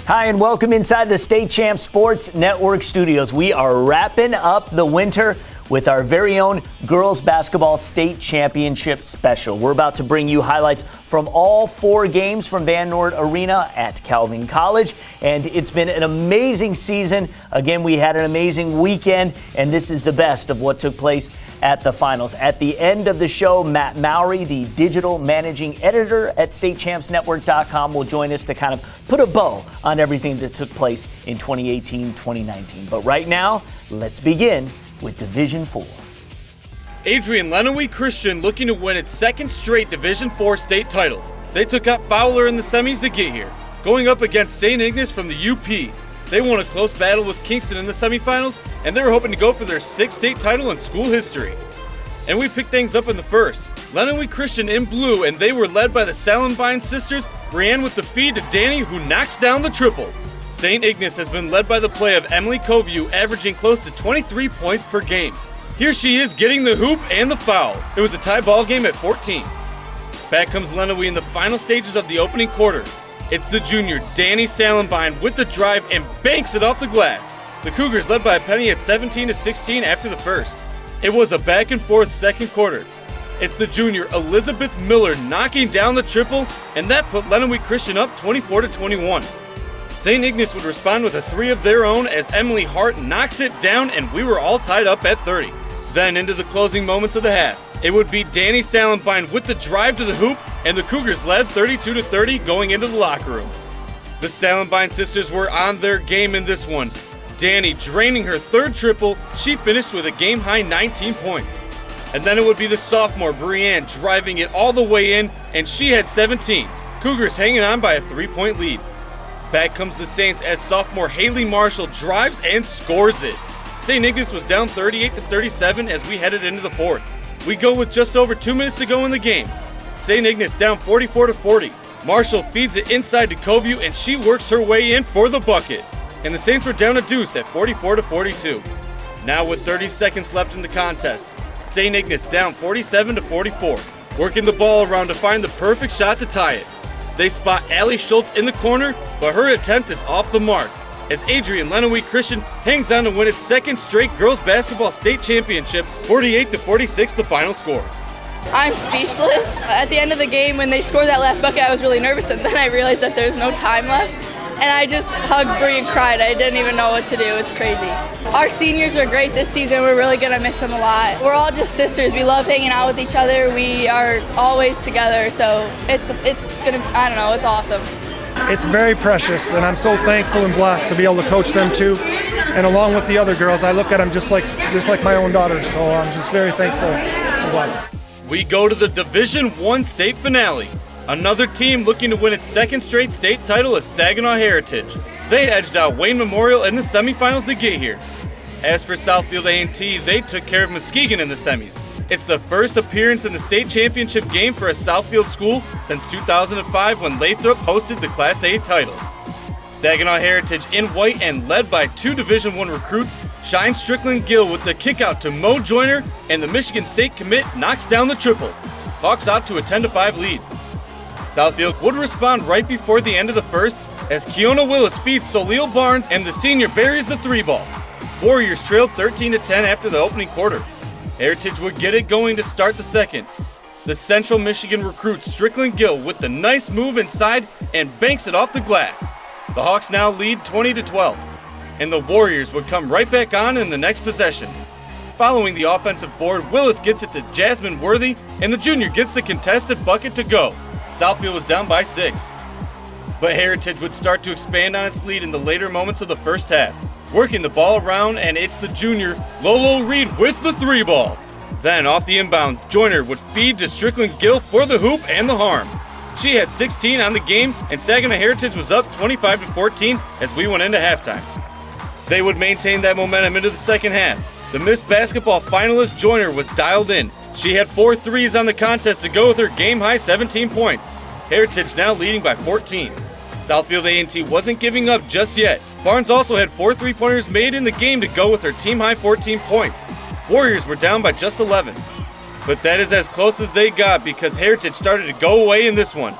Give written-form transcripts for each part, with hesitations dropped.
Hi, and welcome inside the State Champs Sports Network studios. We are wrapping up the winter with our very own girls basketball state championship special. We're about to bring you highlights from all 4 games from Van Noort Arena at Calvin College, and it's been an amazing season. Again, we had an amazing weekend, and this is the best of what took place at the finals. At the end of the show, Matt Mowry, the digital managing editor at StateChampsNetwork.com, will join us to kind of put a bow on everything that took place in 2018-2019. But right now, let's begin with Division 4. Adrian Lenawee Christian looking to win its second straight Division 4 state title. They took out Fowler in the semis to get here, going up against St. Ignace from the UP. They won a close battle with Kingston in the semifinals, and they were hoping to go for their 6th state title in school history. And we picked things up in the first. Lenawee Christian in blue, and they were led by the Salenbine sisters. Brienne with the feed to Danny, who knocks down the triple. St. Ignace has been led by the play of Emily Coview, averaging close to 23 points per game. Here she is getting the hoop and the foul. It was a tie ball game at 14. Back comes Lenawee in the final stages of the opening quarter. It's the junior, Danny Salenbine, with the drive and banks it off the glass. The Cougars led by a penny at 17-16 after the first. It was a back and forth second quarter. It's the junior, Elizabeth Miller, knocking down the triple, and that put Lenawee Christian up 24-21. St. Ignace would respond with a 3 of their own as Emily Hart knocks it down, and we were all tied up at 30. Then into the closing moments of the half. It would be Danny Salenbine with the drive to the hoop, and the Cougars led 32-30 going into the locker room. The Salenbine sisters were on their game in this one. Danny draining her 3rd triple, she finished with a game-high 19 points. And then it would be the sophomore Brienne driving it all the way in, and she had 17. Cougars hanging on by a 3-point lead. Back comes the Saints as sophomore Haley Marshall drives and scores it. St. Ignace was down 38-37 as we headed into the 4th. We go with just over 2 minutes to go in the game. St. Ignace down 44-40. Marshall feeds it inside to Coview, and she works her way in for the bucket. And the Saints were down a deuce at 44-42. Now with 30 seconds left in the contest, St. Ignace down 47-44, working the ball around to find the perfect shot to tie it. They spot Allie Schultz in the corner, but her attempt is off the mark, as Adrian Lenawee Christian hangs on to win its 2nd straight girls basketball state championship, 48-46 the final score. I'm speechless. At the end of the game, when they scored that last bucket, I was really nervous, and then I realized that there's no time left, and I just hugged Bree and cried. I didn't even know what to do. It's crazy. Our seniors were great this season. We're really going to miss them a lot. We're all just sisters. We love hanging out with each other. We are always together, so it's going to, I don't know, it's awesome. It's very precious, and I'm so thankful and blessed to be able to coach them too. And along with the other girls, I look at them just like my own daughters, so I'm just very thankful and blessed. We go to the Division I state finale. Another team looking to win its 2nd straight state title is Saginaw Heritage. They edged out Wayne Memorial in the semifinals to get here. As for Southfield A&T, they took care of Muskegon in the semis. It's the first appearance in the state championship game for a Southfield school since 2005 when Lathrop hosted the Class A title. Saginaw Heritage in white and led by 2 Division I recruits, Shine Strickland-Gill with the kickout to Mo Joyner, and the Michigan State commit knocks down the triple. Hawks out to a 10-5 lead. Southfield would respond right before the end of the first as Keona Willis feeds Solil Barnes and the senior buries the 3-ball. Warriors trailed 13-10 after the opening quarter. Heritage would get it going to start the second. The Central Michigan recruit Strickland-Gill with the nice move inside and banks it off the glass. The Hawks now lead 20-12, and the Warriors would come right back on in the next possession. Following the offensive board, Willis gets it to Jasmine Worthy, and the junior gets the contested bucket to go. Southfield was down by 6. But Heritage would start to expand on its lead in the later moments of the first half, working the ball around, and it's the junior, Lolo Reed, with the 3-ball. Then off the inbound, Joyner would feed to Strickland-Gill for the hoop and the harm. She had 16 on the game, and Saginaw Heritage was up 25-14 as we went into halftime. They would maintain that momentum into the second half. The Miss Basketball finalist Joyner was dialed in. She had 4 threes on the contest to go with her game-high 17 points. Heritage now leading by 14. Southfield A&T wasn't giving up just yet. Barnes also had 4 3-pointers made in the game to go with her team-high 14 points. Warriors were down by just 11. But that is as close as they got because Heritage started to go away in this one.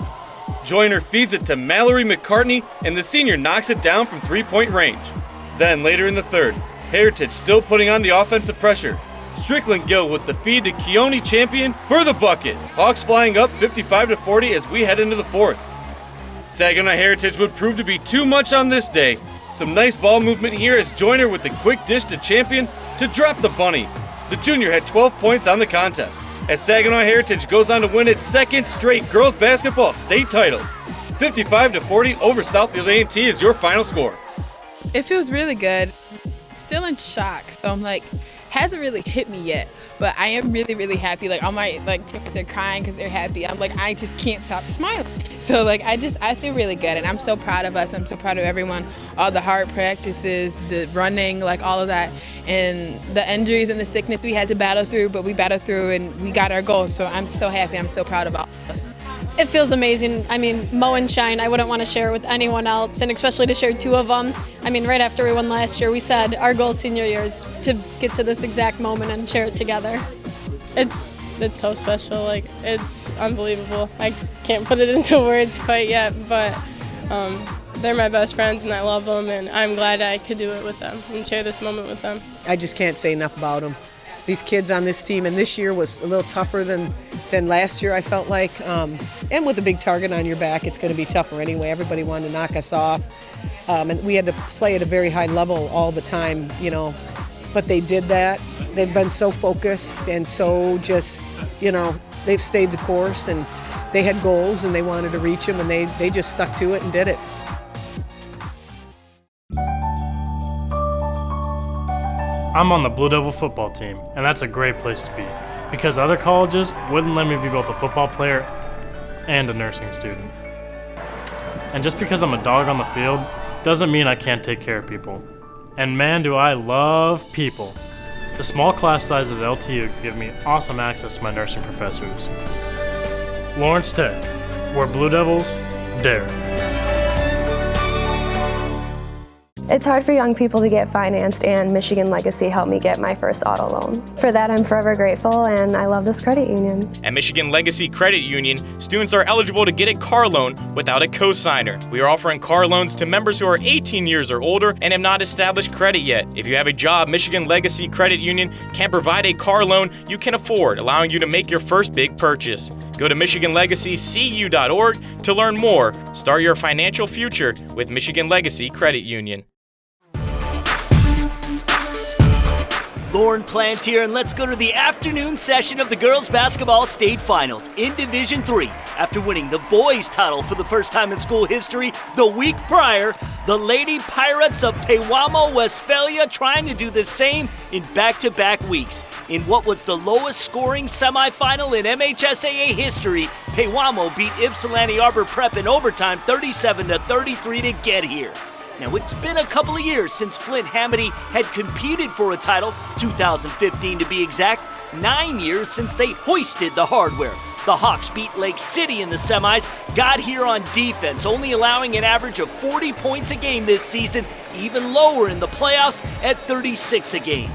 Joyner feeds it to Mallory McCartney, and the senior knocks it down from three-point range. Then, later in the third, Heritage still putting on the offensive pressure. Strickland Gill with the feed to Keone Champion for the bucket. Hawks flying up 55-40 as we head into the fourth. Saginaw Heritage would prove to be too much on this day. Some nice ball movement here as Joyner with the quick dish to Champion to drop the bunny. The junior had 12 points on the contest, as Saginaw Heritage goes on to win its second straight girls basketball state title. 55-40 over Southfield A&T is your final score. It feels really good. Still in shock, so I'm like, hasn't really hit me yet, but I am really, really happy. Like, all my they're crying because they're happy. I'm like, I just can't stop smiling. So like, I feel really good, and I'm so proud of us. I'm so proud of everyone. All the hard practices, the running, like all of that, and the injuries and the sickness we had to battle through, but we battled through and we got our goals. So I'm so happy. I'm so proud of all of us. It feels amazing. I mean, Mo and Shine, I wouldn't want to share with anyone else, and especially to share two of them. I mean, right after we won last year, we said our goal senior year is to get to this exact moment and share it together. It's so special. Like, it's unbelievable. I can't put it into words quite yet, but they're my best friends and I love them, and I'm glad I could do it with them and share this moment with them. I just can't say enough about them. These kids on this team, and this year was a little tougher than last year, I felt like. And with a big target on your back, it's going to be tougher anyway. Everybody wanted to knock us off. And we had to play at a very high level all the time, you know. But they did that. They've been so focused and so just, you know, they've stayed the course, and they had goals and they wanted to reach them, and they just stuck to it and did it. I'm on the Blue Devil football team, and that's a great place to be because other colleges wouldn't let me be both a football player and a nursing student. And just because I'm a dog on the field doesn't mean I can't take care of people. And man, do I love people. The small class size at LTU give me awesome access to my nursing professors. Lawrence Tech, where Blue Devils dare. It's hard for young people to get financed, and Michigan Legacy helped me get my first auto loan. For that, I'm forever grateful, and I love this credit union. At Michigan Legacy Credit Union, students are eligible to get a car loan without a cosigner. We are offering car loans to members who are 18 years or older and have not established credit yet. If you have a job, Michigan Legacy Credit Union can provide a car loan you can afford, allowing you to make your first big purchase. Go to MichiganLegacyCU.org to learn more. Start your financial future with Michigan Legacy Credit Union. Lauren Plant here, and let's go to the afternoon session of the girls basketball state finals in Division III. After winning the boys title for the first time in school history the week prior, the Lady Pirates of Pewamo, Westphalia trying to do the same in back-to-back weeks. In what was the lowest scoring semifinal in MHSAA history, Pewamo beat Ypsilanti Arbor Prep in overtime 37-33 to get here. Now, it's been a couple of years since Flint Hamady had competed for a title, 2015 to be exact, 9 years since they hoisted the hardware. The Hawks beat Lake City in the semis, got here on defense, only allowing an average of 40 points a game this season, even lower in the playoffs at 36 a game.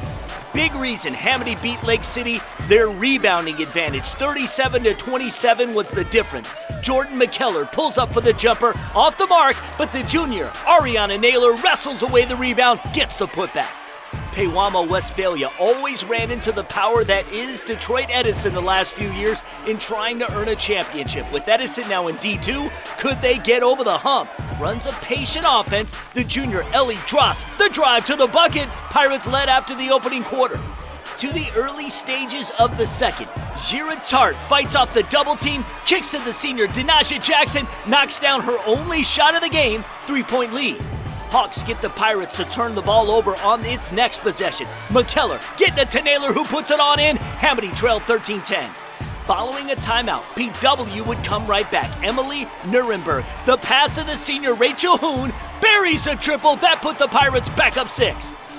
Big reason Hamady beat Lake City, their rebounding advantage. 37-27 was the difference. Jordan McKellar pulls up for the jumper, off the mark, but the junior, Ariana Naylor, wrestles away the rebound, gets the putback. Pewamo, Westphalia always ran into the power that is Detroit Edison the last few years in trying to earn a championship. With Edison now in D2, could they get over the hump? Runs a patient offense. The junior Ellie Dross, the drive to the bucket. Pirates led after the opening quarter. To the early stages of the second, Jira Tart fights off the double team, kicks at the senior Denasia Jackson, knocks down her only shot of the game, 3-point lead. Hawks get the Pirates to turn the ball over on its next possession. McKellar getting it to Naylor, who puts it on in. Hamady trailed 13-10. Following a timeout, PW would come right back. Emily Nuremberg, the pass of the senior Rachel Hoon, buries a triple. That put the Pirates back up 6.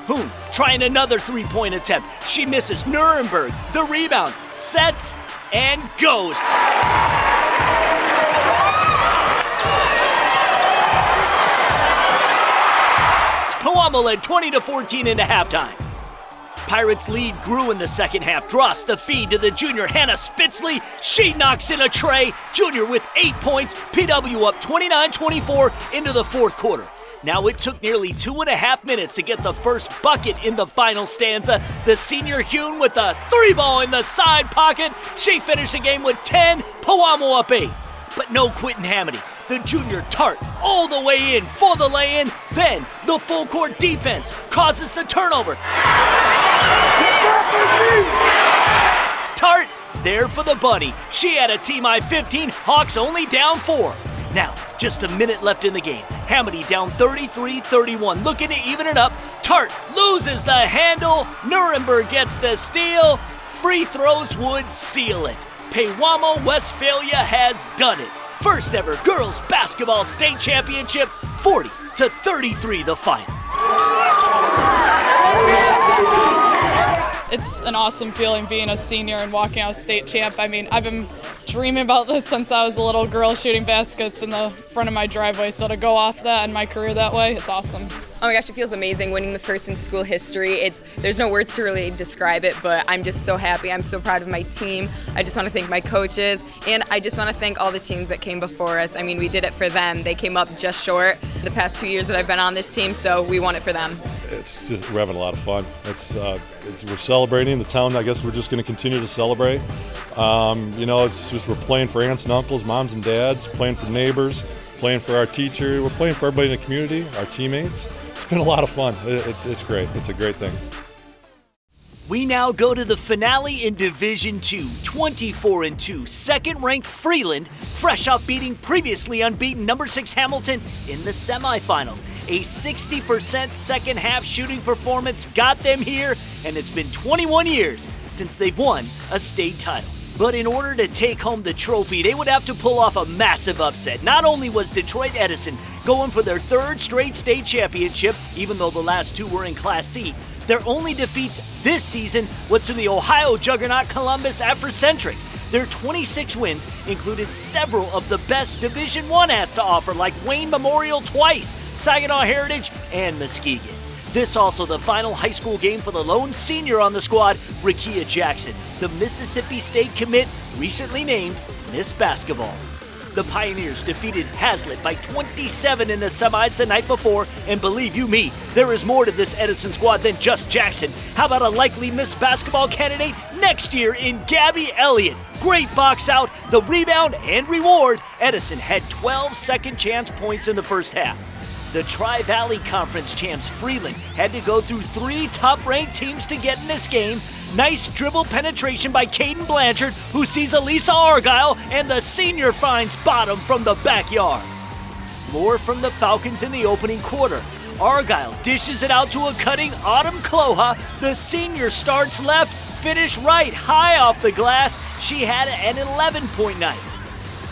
Hoon trying another 3-point attempt. She misses. Nuremberg, the rebound, sets and goes. Pewamo led 20-14 into halftime. Pirates' lead grew in the second half. Dross, the feed to the junior Hannah Spitzley. She knocks in a tray. Junior with 8 points. PW up 29-24 into the fourth quarter. Now it took nearly 2.5 minutes to get the first bucket in the final stanza. The senior Hune with the 3-ball in the side pocket. She finished the game with 10, Powamo up 8. But no Quentin Hamity. The junior Tart all the way in for the lay-in. Then the full court defense causes the turnover. Tart there for the bunny. She had a team high 15, Hawks only down 4. Now, just a minute left in the game. Hamity down 33-31, looking to even it up. Tart loses the handle. Nuremberg gets the steal. Free throws would seal it. Pewamo Westphalia has done it. First ever girls basketball state championship, 40-33 the final. It's an awesome feeling being a senior and walking out state champ. I mean, I've been dreaming about this since I was a little girl shooting baskets in the front of my driveway. So to go off that and my career that way, it's awesome. Oh my gosh, it feels amazing winning the first in school history. There's no words to really describe it, but I'm just so happy. I'm so proud of my team. I just want to thank my coaches, and I just want to thank all the teams that came before us. I mean, we did it for them. They came up just short the past 2 years that I've been on this team, so we won it for them. It's just, we're having a lot of fun. We're celebrating. The town, I guess we're just going to continue to celebrate. It's just we're playing for aunts and uncles, moms and dads, playing for neighbors, playing for our teacher. We're playing for everybody in the community, our teammates. It's been a lot of fun. It's great. It's a great thing. We now go to the finale in Division II, 24-2. Second-ranked Freeland, fresh off beating previously unbeaten number 6 Hamilton in the semifinals. A 60% second-half shooting performance got them here, and it's been 21 years since they've won a state title. But in order to take home the trophy, they would have to pull off a massive upset. Not only was Detroit Edison going for their third straight state championship, even though the last two were in Class C, their only defeats this season was to the Ohio juggernaut Columbus Afrocentric. Their 26 wins included several of the best Division I has to offer, like Wayne Memorial twice, Saginaw Heritage, and Muskegon. This also the final high school game for the lone senior on the squad, Rikia Jackson, the Mississippi State commit recently named Miss Basketball. The Pioneers defeated Hazlitt by 27 in the semis the night before, and believe you me, there is more to this Edison squad than just Jackson. How about a likely Miss Basketball candidate next year in Gabby Elliott? Great box out, the rebound and reward. Edison had 12 second chance points in the first half. The Tri-Valley Conference champs Freeland had to go through 3 top-ranked teams to get in this game. Nice dribble penetration by Caden Blanchard, who sees Elisa Argyle, and the senior finds bottom from the backyard. More from the Falcons in the opening quarter. Argyle dishes it out to a cutting Autumn Cloha. The senior starts left, finish right, high off the glass. She had an 11-point night.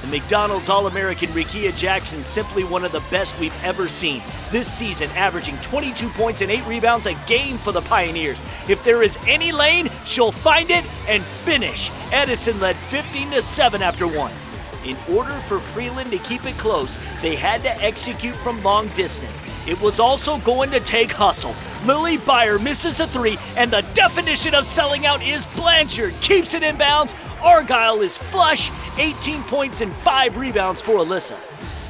The McDonald's All-American Rikia Jackson, simply one of the best we've ever seen. This season, averaging 22 points and 8 rebounds a game for the Pioneers. If there is any lane, she'll find it and finish. Edison led 15-7 after 1. In order for Freeland to keep it close, they had to execute from long distance. It was also going to take hustle. Lily Byer misses the 3, and the definition of selling out is Blanchard keeps it in bounds. Argyle is flush, 18 points and 5 rebounds for Alyssa.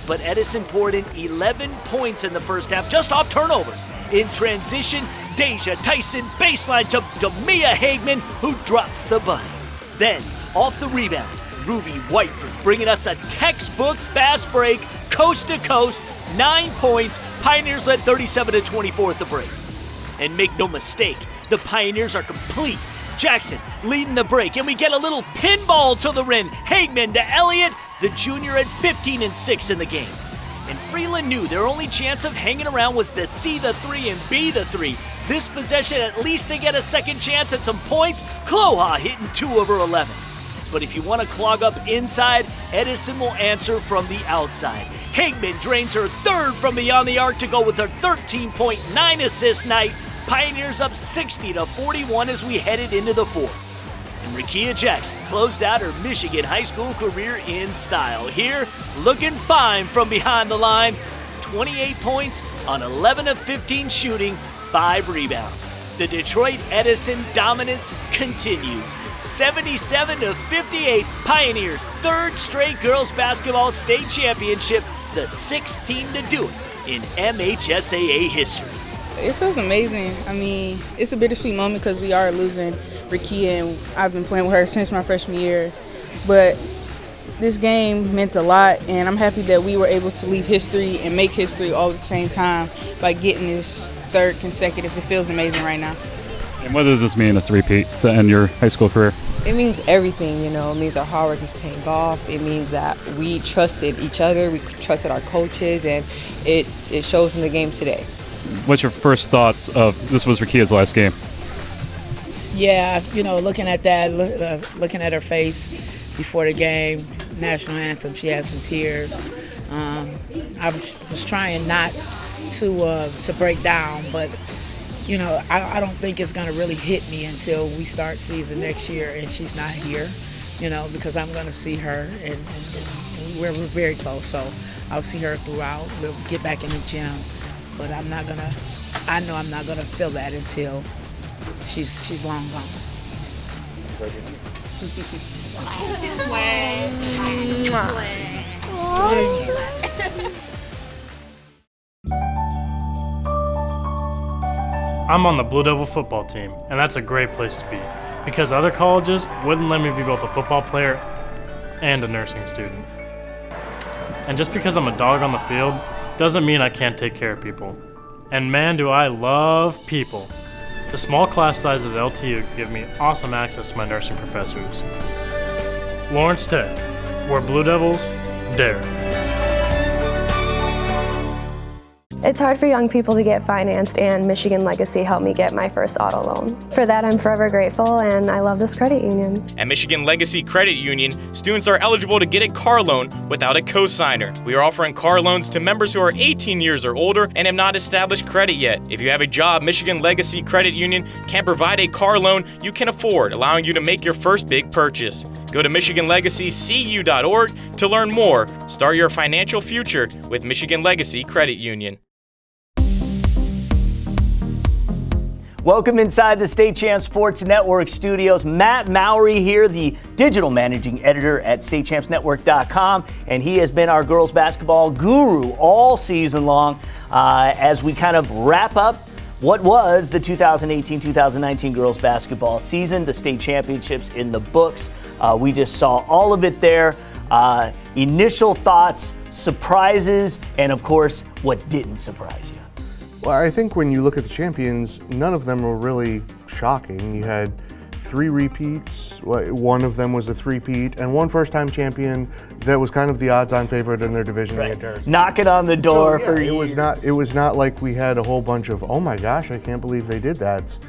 But Edison poured in 11 points in the first half, just off turnovers. In transition, Deja Tyson baseline to Demia Hagman, who drops the bunny. Then, off the rebound, Ruby Whiteford bringing us a textbook fast break, coast to coast, 9 points. Pioneers led 37-24 at the break. And make no mistake, the Pioneers are complete. Jackson leading the break, and we get a little pinball to the rim. Hagman to Elliott, the junior at 15-6 in the game. And Freeland knew their only chance of hanging around was to see the 3 and be the 3. This possession, at least they get a second chance at some points. Cloha hitting 2 of her 11. But if you want to clog up inside, Edison will answer from the outside. Hagman drains her 3rd from beyond the arc to go with her 13.9 assist night. Pioneers up 60-41 as we headed into the 4th. And Rikia Jackson closed out her Michigan high school career in style. Here, looking fine from behind the line. 28 points on 11 of 15 shooting, 5 rebounds. the Detroit Edison dominance continues. 77-58, Pioneers' third straight girls basketball state championship, the sixth team to do it in MHSAA history. It feels amazing. I mean, it's a bittersweet moment because we are losing Rakia, and I've been playing with her since my freshman year. But this game meant a lot, and I'm happy that we were able to leave history and make history all at the same time by getting this third consecutive. It feels amazing right now. And what does this mean, a three-peat, to end your high school career? It means everything, you know. It means our hard work is paying off. It means that we trusted each other, we trusted our coaches, and it shows in the game today. What's your first thoughts of this was Rakia's last game? Yeah, you know, looking at that, looking at her face before the game, national anthem, she had some tears. I was trying not to break down, but you know, I don't think it's going to really hit me until we start season next year and she's not here, you know, because I'm going to see her and we're very close, so I'll see her throughout. We'll get back in the gym, but I know I'm not going to feel that until she's long gone. I'm on the Blue Devil football team, and that's a great place to be because other colleges wouldn't let me be both a football player and a nursing student. And just because I'm a dog on the field doesn't mean I can't take care of people. And man, do I love people. The small class size at LTU give me awesome access to my nursing professors. Lawrence Tech, where Blue Devils dare. It's hard for young people to get financed, and Michigan Legacy helped me get my first auto loan. For that, I'm forever grateful, and I love this credit union. At Michigan Legacy Credit Union, students are eligible to get a car loan without a cosigner. We are offering car loans to members who are 18 years or older and have not established credit yet. If you have a job, Michigan Legacy Credit Union can provide a car loan you can afford, allowing you to make your first big purchase. Go to MichiganLegacyCU.org to learn more. Start your financial future with Michigan Legacy Credit Union. Welcome inside the State Champs Sports Network studios. Matt Mowry here, the digital managing editor at StateChampsNetwork.com, and he has been our girls basketball guru all season long as we kind of wrap up what was the 2018-2019 girls basketball season, the state championships in the books. We just saw all of it there. Initial thoughts, surprises, and of course, what didn't surprise you. Well, I think when you look at the champions, none of them were really shocking. You had 3 repeats, one of them was a three-peat, and one first-time champion that was kind of the odds-on favorite in their division. Right. Knocking on the door for years. It was not like we had a whole bunch of, oh my gosh, I can't believe they did that.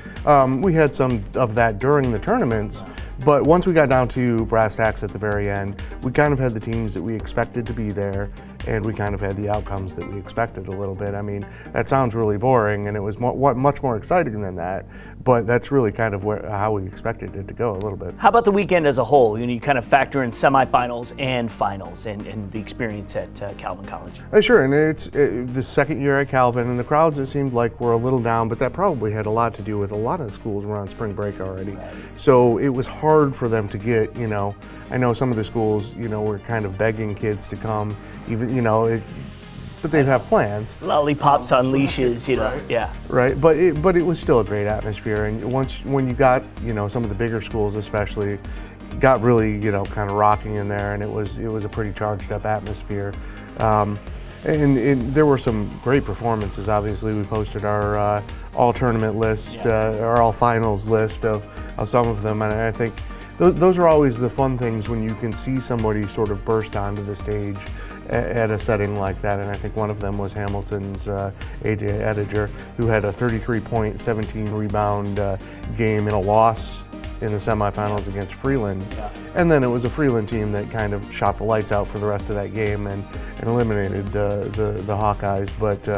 We had some of that during the tournaments, but once we got down to brass tacks at the very end, we kind of had the teams that we expected to be there, and we kind of had the outcomes that we expected a little bit. I mean, that sounds really boring, and it was much more exciting than that, but that's really kind of how we expected it to go a little bit. How about the weekend as a whole? You know, you kind of factor in semifinals and finals and the experience at Calvin College. Sure, and it's the second year at Calvin, and the crowds, it seemed like, were a little down, but that probably had a lot to do with a lot of schools were on spring break already. Right. So it was hard for them to get, you know, I know some of the schools, you know, were kind of begging kids to come, even, you know, but they'd have plans. Lollipops on leashes, you know, right. Yeah. Right, but it was still a great atmosphere, and when you got, you know, some of the bigger schools especially, got really, you know, kind of rocking in there, and it was a pretty charged up atmosphere. And there were some great performances. Obviously, we posted our all tournament list, our all finals list of some of them, and I think those are always the fun things when you can see somebody sort of burst onto the stage at a setting like that. And I think one of them was Hamilton's AJ Ediger, who had a 33-point, 17-rebound game in a loss in the semifinals against Freeland. Yeah. And then it was a Freeland team that kind of shot the lights out for the rest of that game and eliminated the Hawkeyes. But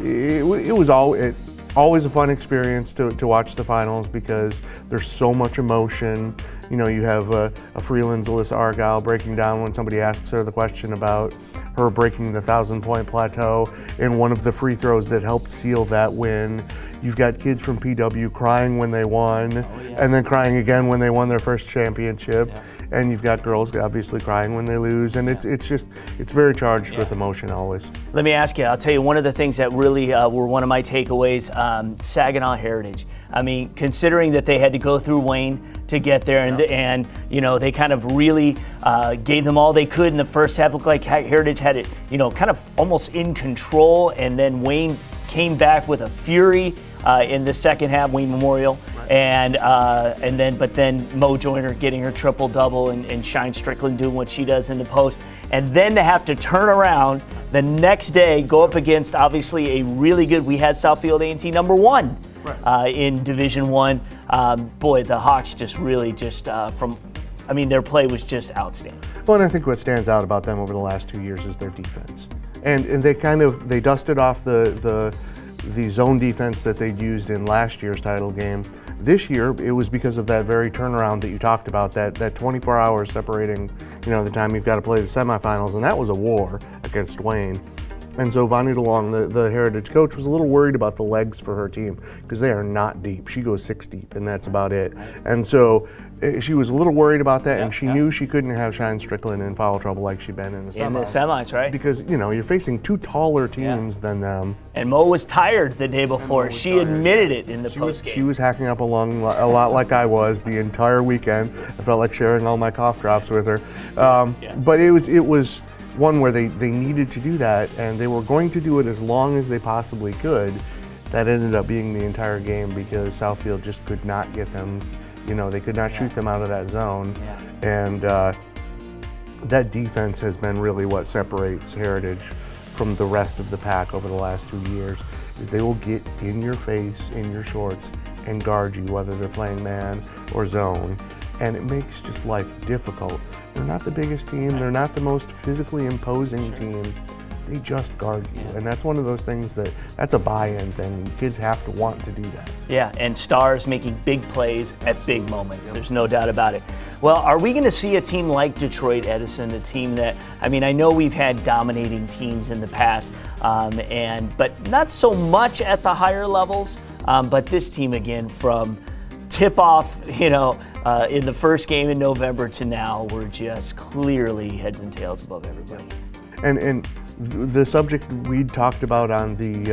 it was always a fun experience to watch the finals because there's so much emotion. you have a Freeland's Alyssa Argyle breaking down when somebody asks her the question about her breaking the 1,000-point plateau in one of the free throws that helped seal that win. You've got kids from PW crying when they won, and then crying again when they won their first championship. And you've got girls obviously crying when they lose, and it's very charged with emotion always. Let me ask you, I'll tell you one of the things that really were one of my takeaways, Saginaw Heritage. I mean, considering that they had to go through Wayne to get there, and they kind of really gave them all they could in the first half. Looked like Heritage had it, kind of almost in control, and then Wayne came back with a fury in the second half, Wayne Memorial, and then Mo Joyner getting her triple double, and Shine Strickland doing what she does in the post, and then to have to turn around the next day, go up against obviously a really good. We had Southfield A&T number 1 in Division I. Boy, the Hawks just really their play was just outstanding. Well, and I think what stands out about them over the last 2 years is their defense, and they dusted off the zone defense that they'd used in last year's title game. This year, it was because of that very turnaround that you talked about, that 24 hours separating, the time you've got to play the semifinals, and that was a war against Wayne. And so Vonnie DeLong, the Heritage coach, was a little worried about the legs for her team because they are not deep. She goes 6 deep, and that's about it. And so she was a little worried about that, and she knew she couldn't have Shine Strickland in foul trouble like she'd been in the semis. In the semis, right? Because, you're facing 2 taller teams than them. And Mo was tired the day before. She admitted it in the postgame. She was hacking up a lot like I was the entire weekend. I felt like sharing all my cough drops with her. But it was one where they needed to do that, and they were going to do it as long as they possibly could. That ended up being the entire game because Southfield just could not get them. They could not shoot them out of that zone. And that defense has been really what separates Heritage from the rest of the pack over the last 2 years, is they will get in your face, in your shorts, and guard you, whether they're playing man or zone. And it makes just life difficult. They're not the biggest team, they're not the most physically imposing team. They just guard you. And that's one of those things that's a buy-in thing. Kids have to want to do that. Yeah, and stars making big plays at big moments. There's no doubt about it. Well, are we going to see a team like Detroit Edison, a team that, I know we've had dominating teams in the past, but not so much at the higher levels, but this team again from tip-off, in the first game in November to now, we're just clearly heads and tails above everybody. And the subject we talked about on the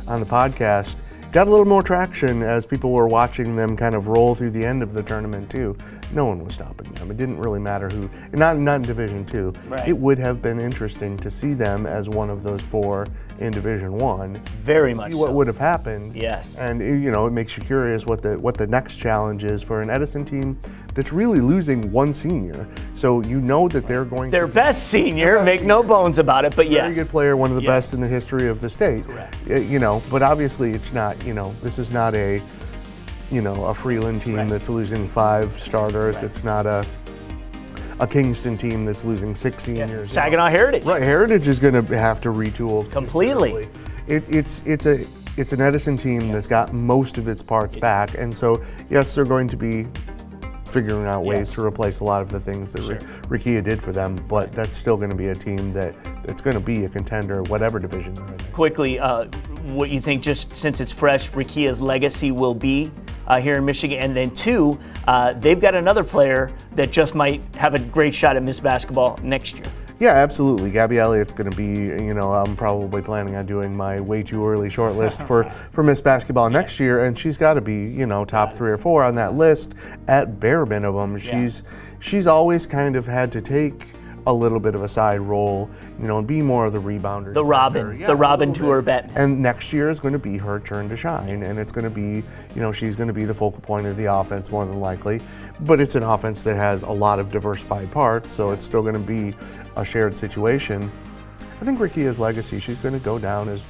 podcast got a little more traction as people were watching them kind of roll through the end of the tournament too. No one was stopping them. It didn't really matter who, not in Division II. Right. It would have been interesting to see them as one of those 4 in Division I. Very much see what so. would have happened. Yes. And it makes you curious what the next challenge is for an Edison team that's really losing 1 senior. So that they're going their best senior, make no bones about it, but yes. Very good player, one of the best in the history of the state. Correct. But obviously it's not, this is not a Freeland team that's losing 5 starters. Right. It's not a Kingston team that's losing 6 seniors. Saginaw Heritage. Right, Heritage is going to have to retool completely. It's an Edison team that's got most of its parts back, and so yes, they're going to be figuring out ways to replace a lot of the things that Rikia did for them, but that's still going to be a team that's going to be a contender, whatever division they're in. Quickly, what you think, just since it's fresh, Rikia's legacy will be here in Michigan, and then 2, they've got another player that just might have a great shot at Miss Basketball next year. Yeah, absolutely. Gabby Elliott's going to be, I'm probably planning on doing my way too early shortlist for Miss Basketball next year, and she's got to be, top 3 or 4 on that list at bare minimum. She's always kind of had to take a little bit of a side role, and be more of the rebounder. The Robin to her bet. And next year is going to be her turn to shine, and it's going to be, she's going to be the focal point of the offense more than likely. But it's an offense that has a lot of diversified parts, so it's still going to be a shared situation. I think Rikia's legacy, she's going to go down as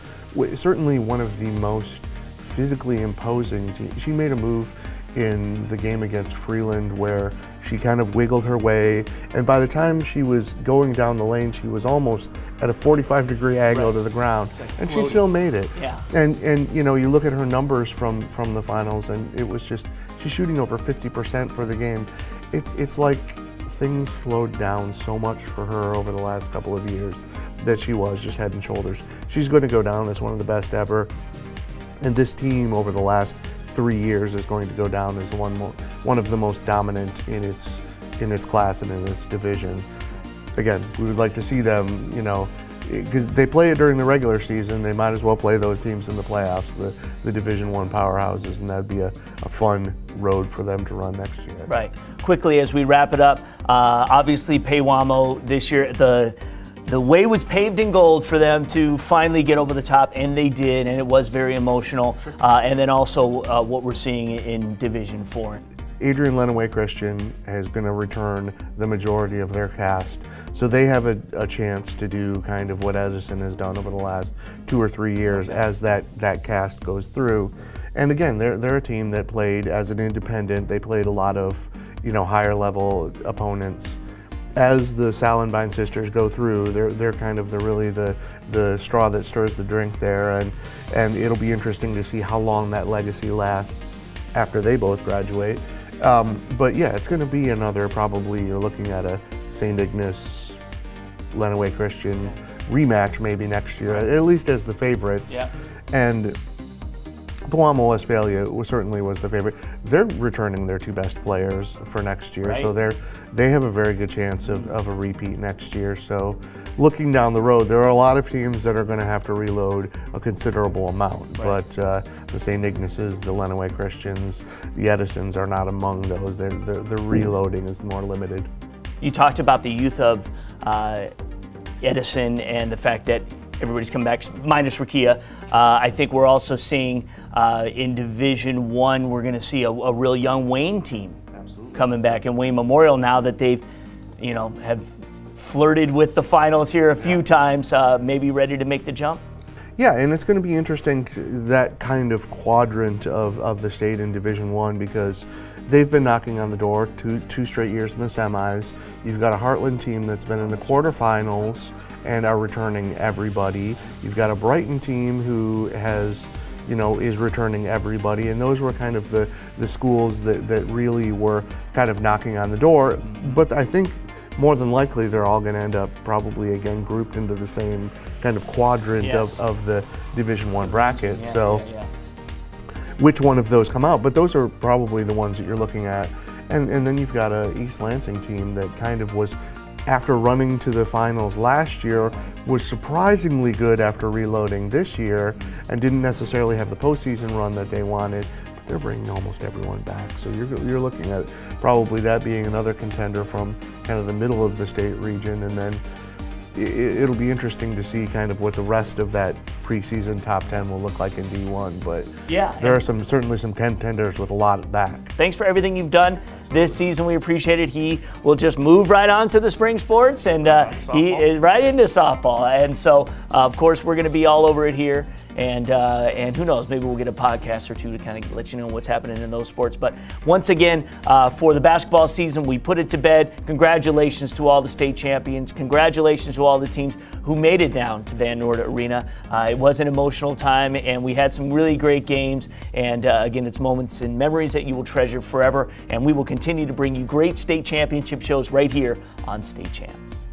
certainly one of the most physically imposing teams. She made a move in the game against Freeland where she kind of wiggled her way, and by the time she was going down the lane, she was almost at a 45-degree angle to the ground, and she still made it. Yeah. And you look at her numbers from the finals, and it was just, She's shooting over 50% for the game. It's like things slowed down so much for her over the last couple of years that she was just head and shoulders. She's going to go down as one of the best ever. And this team over the last 3 years is going to go down as one of the most dominant in its class and in its division. Again, we would like to see them, because they play it during the regular season, they might as well play those teams in the playoffs, the Division I powerhouses, and that'd be a fun road for them to run next year. Right. Quickly, as we wrap it up, obviously Peewamo this year, the way was paved in gold for them to finally get over the top, and they did, and it was very emotional. And then also what we're seeing in Division IV. Adrian Lenawee Christian is going to return the majority of their cast, so they have a chance to do kind of what Edison has done over the last 2 or 3 years as that cast goes through. And again, they're a team that played as an independent. They played a lot of higher level opponents. As the Salenbine sisters go through, they're kind of really the straw that stirs the drink there, and it'll be interesting to see how long that legacy lasts after they both graduate. But yeah, it's going to be another, probably you're looking at a St. Ignace, Lenawee Christian rematch maybe next year, at least as the favorites. Yeah. And Peewamo Westphalia certainly was the favorite. They're returning their 2 best players for next year, so they have a very good chance of a repeat next year. So looking down the road, there are a lot of teams that are going to have to reload a considerable amount, but the St. Ignaces, the Lenawee Christians, the Edisons are not among those. Their reloading is more limited. You talked about the youth of Edison and the fact that everybody's come back, minus Rakia. I think we're also seeing in Division I, we're going to see a real young Wayne team coming back. And Wayne Memorial, now that they've, have flirted with the finals here a few times, maybe ready to make the jump. Yeah, and it's going to be interesting, that kind of quadrant of the state in Division I, because they've been knocking on the door two straight years in the semis. You've got a Heartland team that's been in the quarterfinals and are returning everybody. You've got a Brighton team who has, is returning everybody, and those were kind of the schools that really were kind of knocking on the door. But I think more than likely they're all going to end up probably again grouped into the same kind of quadrant of the Division I bracket. Which one of those come out? But those are probably the ones that you're looking at. And then you've got a East Lansing team that kind of was, after running to the finals last year, was surprisingly good after reloading this year and didn't necessarily have the postseason run that they wanted, but they're bringing almost everyone back. So you're looking at probably that being another contender from kind of the middle of the state region, and then it'll be interesting to see kind of what the rest of that preseason top 10 will look like in D1, but there are certainly some contenders with a lot back. Thanks for everything you've done this season. We appreciate it. He will just move right on to the spring sports, and he is right into softball. And so, of course, we're going to be all over it here. And who knows, maybe we'll get a podcast or two to kind of let you know what's happening in those sports. But once again, for the basketball season, we put it to bed. Congratulations to all the state champions. Congratulations to all the teams who made it down to Van Noord Arena. It was an emotional time, and we had some really great games. And again, it's moments and memories that you will treasure forever. And we will continue to bring you great state championship shows right here on State Champs.